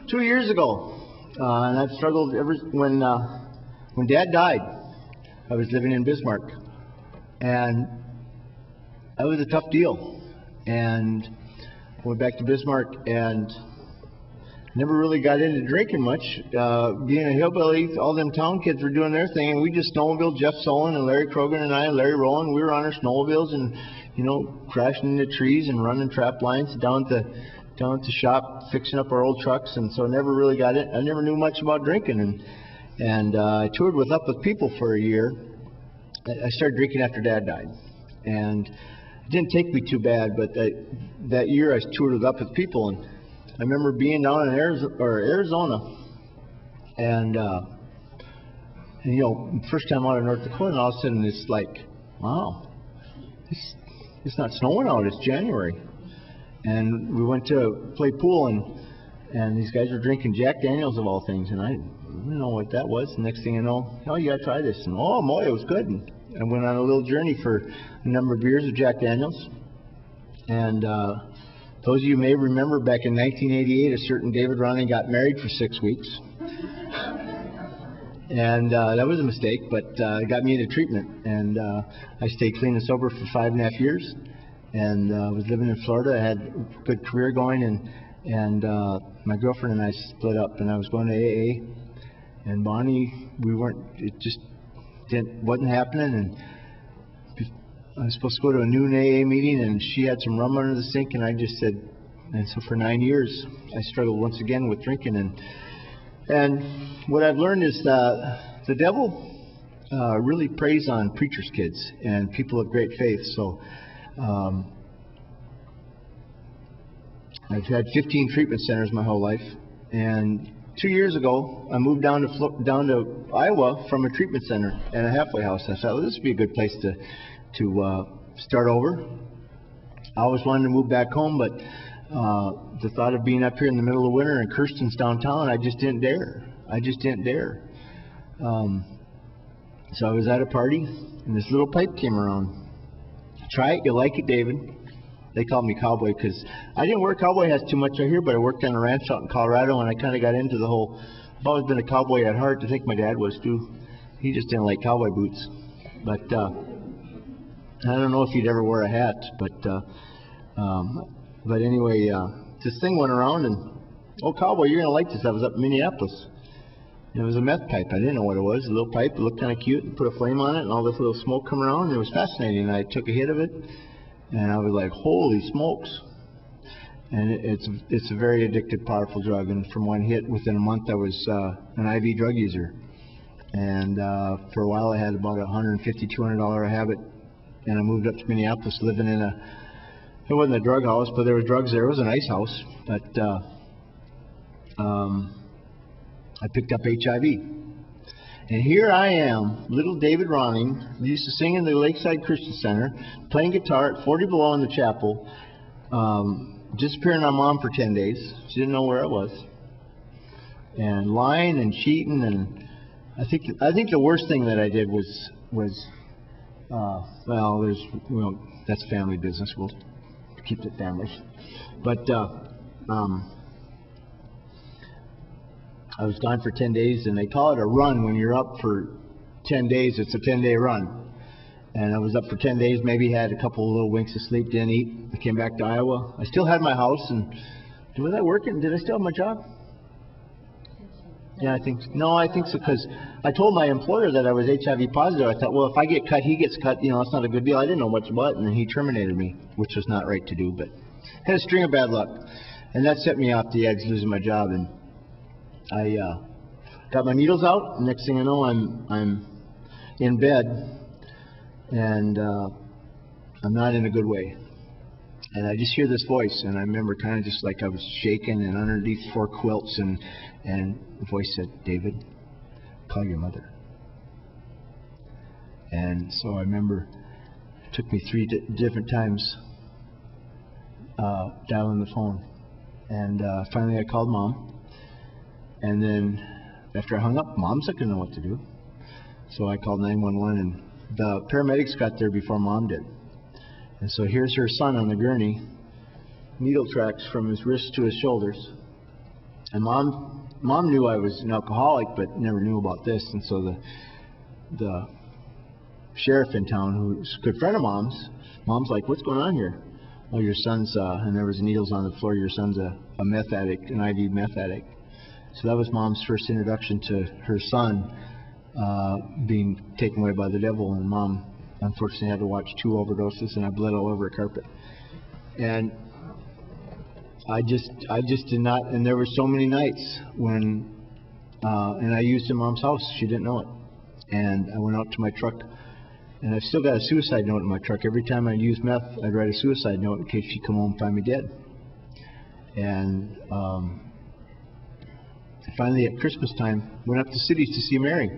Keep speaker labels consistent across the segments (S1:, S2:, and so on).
S1: 2 years ago, and I've struggled ever when Dad died. I was living in Bismarck, and that was a tough deal. And I went back to Bismarck and never really got into drinking much. Being a hillbilly, all them town kids were doing their thing, and we just snowmobiled. Jeff Solon and Larry Krogan and I, Larry Rowland, we were on our snowmobiles and, you know, crashing into trees and running trap lines down at the shop, fixing up our old trucks. And so I never really got it. I never knew much about drinking, and I toured with Up With People for a year. I started drinking after Dad died, and it didn't take me too bad. But that year I toured with Up With People, and I remember being down in Arizona, and you know, first time out of North Dakota, and all of a sudden it's like, wow, it's not snowing out, it's January. And we went to play pool, and these guys were drinking Jack Daniels of all things, and I didn't know what that was. The next thing you know, oh, you gotta try this, and oh boy, it was good. And I went on a little journey for a number of years of Jack Daniels, and those of you may remember back in 1988, a certain David Ronning got married for 6 weeks. And that was a mistake, but it got me into treatment. And I stayed clean and sober for 5.5 years. And was living in Florida. I had a good career going, and my girlfriend and I split up, and I was going to AA. And Bonnie, it just wasn't happening. And I was supposed to go to a noon AA meeting, and she had some rum under the sink, and I just said, and so for 9 years, I struggled once again with drinking. And what I've learned is that the devil really preys on preachers' kids and people of great faith. So I've had 15 treatment centers my whole life, and 2 years ago, I moved down to Iowa from a treatment center and a halfway house. I thought, well, this would be a good place to start over. I always wanted to move back home, but the thought of being up here in the middle of winter in Kirsten's downtown, I just didn't dare. So I was at a party, and this little pipe came around. Try it, you'll like it, David. They called me cowboy because I didn't wear cowboy hats too much out here, but I worked on a ranch out in Colorado, and I kind of got into the whole. I've always been a cowboy at heart. I think my dad was too. He just didn't like cowboy boots. But I don't know if he'd ever wear a hat, but anyway, this thing went around, and oh, cowboy, you're gonna like this. I was up in Minneapolis. And it was a meth pipe. I didn't know what it was. A little pipe. It looked kind of cute. And put a flame on it, and all this little smoke come around. And it was fascinating. And I took a hit of it, and I was like, holy smokes! And it's a very addictive, powerful drug. And from one hit, within a month, I was an IV drug user. And for a while, I had about $150, $200 a habit. And I moved up to Minneapolis, living in it wasn't a drug house, but there was drugs there. It was a nice house. But I picked up HIV. And here I am, little David Ronning, used to sing in the Lakeside Christian Center, playing guitar at 40 below in the chapel, disappearing on Mom for 10 days. She didn't know where I was. And lying and cheating, and I think the worst thing that I did was that's family business. We'll keep it family. But I was gone for 10 days, and they call it a run when you're up for 10 days. It's a 10-day run. And I was up for 10 days, maybe had a couple of little winks of sleep, didn't eat. I came back to Iowa. I still had my house, and was I working? Did I still have my job? Yeah, I think so, because I told my employer that I was HIV positive. I thought, well, if I get cut, he gets cut. You know, it's not a good deal. I didn't know much about it, and then he terminated me, which was not right to do, but had a string of bad luck. And that set me off the edge, losing my job. And I got my needles out, and next thing I know, I'm in bed, and I'm not in a good way. And I just hear this voice, and I remember kind of just like I was shaking, and underneath 4 quilts, and the voice said, "David, call your mother." And so I remember it took me 3 different times dialing the phone, and finally I called Mom. And then after I hung up, Mom's not going to know what to do. So I called 911, and the paramedics got there before Mom did. And so here's her son on the gurney, needle tracks from his wrist to his shoulders. And mom knew I was an alcoholic, but never knew about this. And so the sheriff in town, who's a good friend of mom's like, what's going on here? Oh, your son's, and there was needles on the floor, your son's a meth addict, an IV meth addict. So that was mom's first introduction to her son being taken away by the devil, and mom unfortunately had to watch 2 overdoses, and I bled all over a carpet. And I just did not, and there were so many nights when, and I used in mom's house, she didn't know it. And I went out to my truck, and I've still got a suicide note in my truck. Every time I use meth, I'd write a suicide note in case she'd come home and find me dead. And finally at Christmas time, went up to cities to see Mary.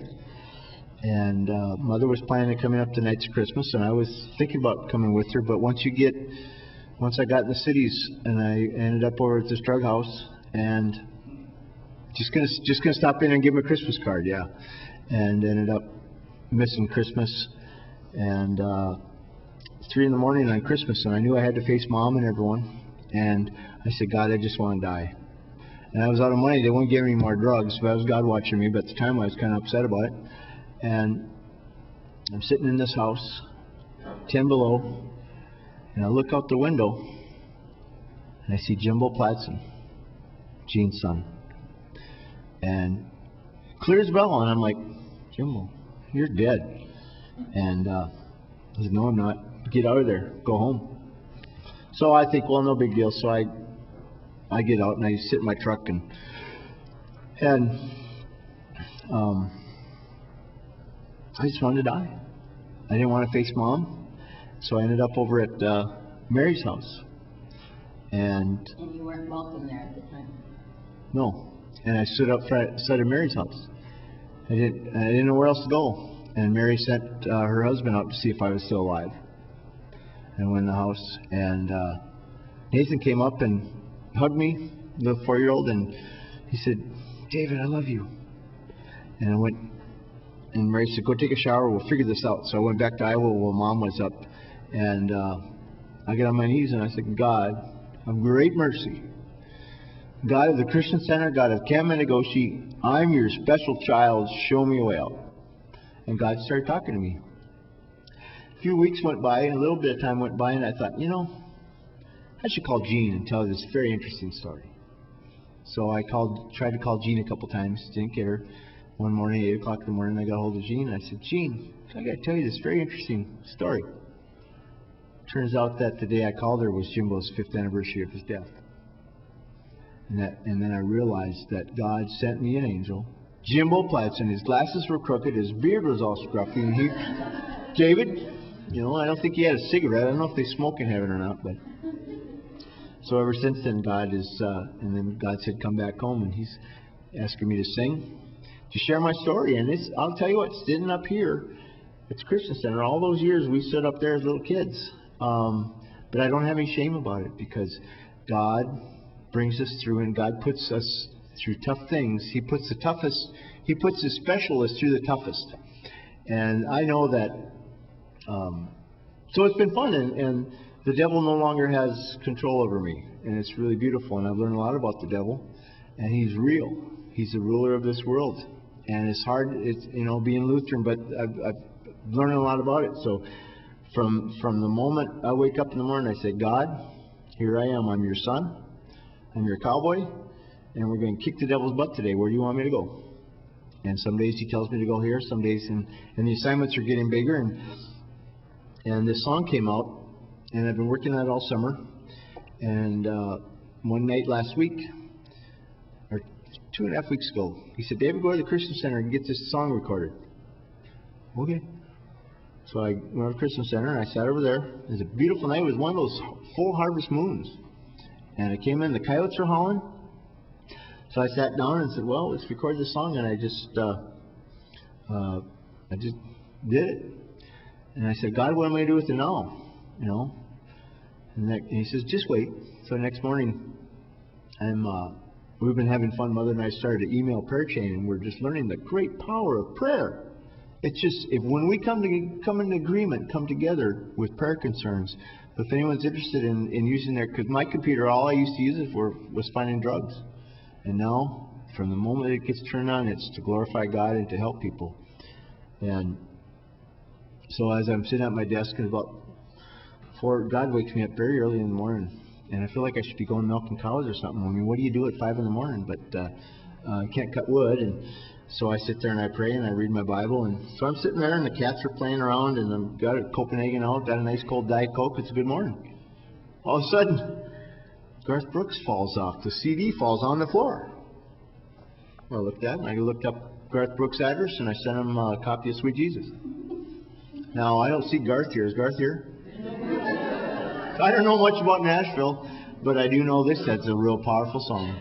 S1: And mother was planning on coming up the nights of Christmas, and I was thinking about coming with her, but once I got in the cities, and I ended up over at this drug house, and just gonna stop in and give him a Christmas card, yeah. And ended up missing Christmas, and 3 in the morning on Christmas, and I knew I had to face mom and everyone, and I said, God, I just want to die. And I was out of money. They wouldn't give me more drugs, but that was God watching me. But at the time, I was kind of upset about it. And I'm sitting in this house, 10 below, and I look out the window, and I see Jimbo Platson, Gene's son. And clear as bell, and I'm like, Jimbo, you're dead. And I said, no, I'm not. Get out of there. Go home. So I think, well, no big deal. So I get out, and I sit in my truck, and I just wanted to die. I didn't want to face mom, so I ended up over at Mary's house. And
S2: you weren't welcome there at the time?
S1: No. And I stood up outside of Mary's house. I didn't know where else to go. And Mary sent her husband out to see if I was still alive. And I went in the house, and Nathan came up and hugged me, the 4-year-old, and he said, David, I love you. And I went, and Mary said, go take a shower, we'll figure this out. So I went back to Iowa while mom was up, and I got on my knees and I said, God, of great mercy, God of the Christian Center, God of Camp Metigoshe, I'm your special child, show me a way out. And God started talking to me. A few weeks went by, and a little bit of time went by, and I thought, I should call Gene and tell her this very interesting story. So I tried to call Gene a couple times, didn't get her. One morning, 8 o'clock in the morning, I got a hold of Gene, and I said, Gene, I got to tell you this very interesting story. Turns out that the day I called her was Jimbo's 5th anniversary of his death. And then I realized that God sent me an angel. Jimbo Platson, his glasses were crooked, his beard was all scruffy, and David, I don't think he had a cigarette. I don't know if they smoke in heaven or not, but so ever since then, God is, and then God said, come back home, and He's asking me to sing, to share my story. And I'll tell you what, sitting up here at the Christian Center, all those years we stood up there as little kids, but I don't have any shame about it, because God brings us through, and God puts us through tough things. He puts the specialists through the toughest. And I know that, so it's been fun, and the devil no longer has control over me, and it's really beautiful. And I've learned a lot about the devil, and he's real. He's the ruler of this world, and it's hard. It's being Lutheran, but I've learned a lot about it. So from the moment I wake up in the morning, I say, God, here I am. I'm your son. I'm your cowboy, and we're going to kick the devil's butt today. Where do you want me to go? And some days he tells me to go here. Some days, and the assignments are getting bigger. And this song came out. And I've been working on it all summer. And one night last week, or 2.5 weeks ago, he said, David, go to the Christian Center and get this song recorded. Okay. So I went to the Christian Center, and I sat over there. It was a beautiful night. It was one of those full harvest moons. And I came in, the coyotes were howling. So I sat down and said, well, let's record this song. And I just did it. And I said, God, what am I going to do with it now? And he says, just wait. So next morning, we've been having fun. Mother and I started an email prayer chain, and we're just learning the great power of prayer. It's just, when we come in agreement, come together with prayer concerns, if anyone's interested in using because my computer, all I used to use it for was finding drugs. And now, from the moment it gets turned on, it's to glorify God and to help people. And so as I'm sitting at my desk at about 4, God wakes me up very early in the morning. And I feel like I should be going milking cows or something. I mean, what do you do at 5 in the morning? But I can't cut wood. And so I sit there and I pray and I read my Bible. And so I'm sitting there and the cats are playing around and I've got a Copenhagen out, got a nice cold Diet Coke. It's a good morning. All of a sudden, Garth Brooks falls off. The CD falls on the floor. Well, I looked at it and I looked up Garth Brooks' address and I sent him a copy of Sweet Jesus. Now, I don't see Garth here. Is Garth here? I don't know much about Nashville, but I do know this. That's a real powerful song.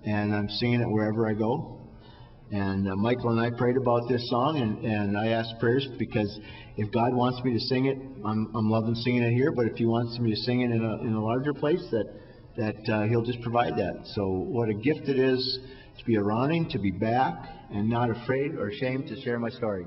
S1: And I'm singing it wherever I go. And Michael and I prayed about this song, and I asked prayers because if God wants me to sing it, I'm loving singing it here. But if He wants me to sing it in a larger place, that He'll just provide that. So what a gift it is to be a Ronning, to be back, and not afraid or ashamed to share my story.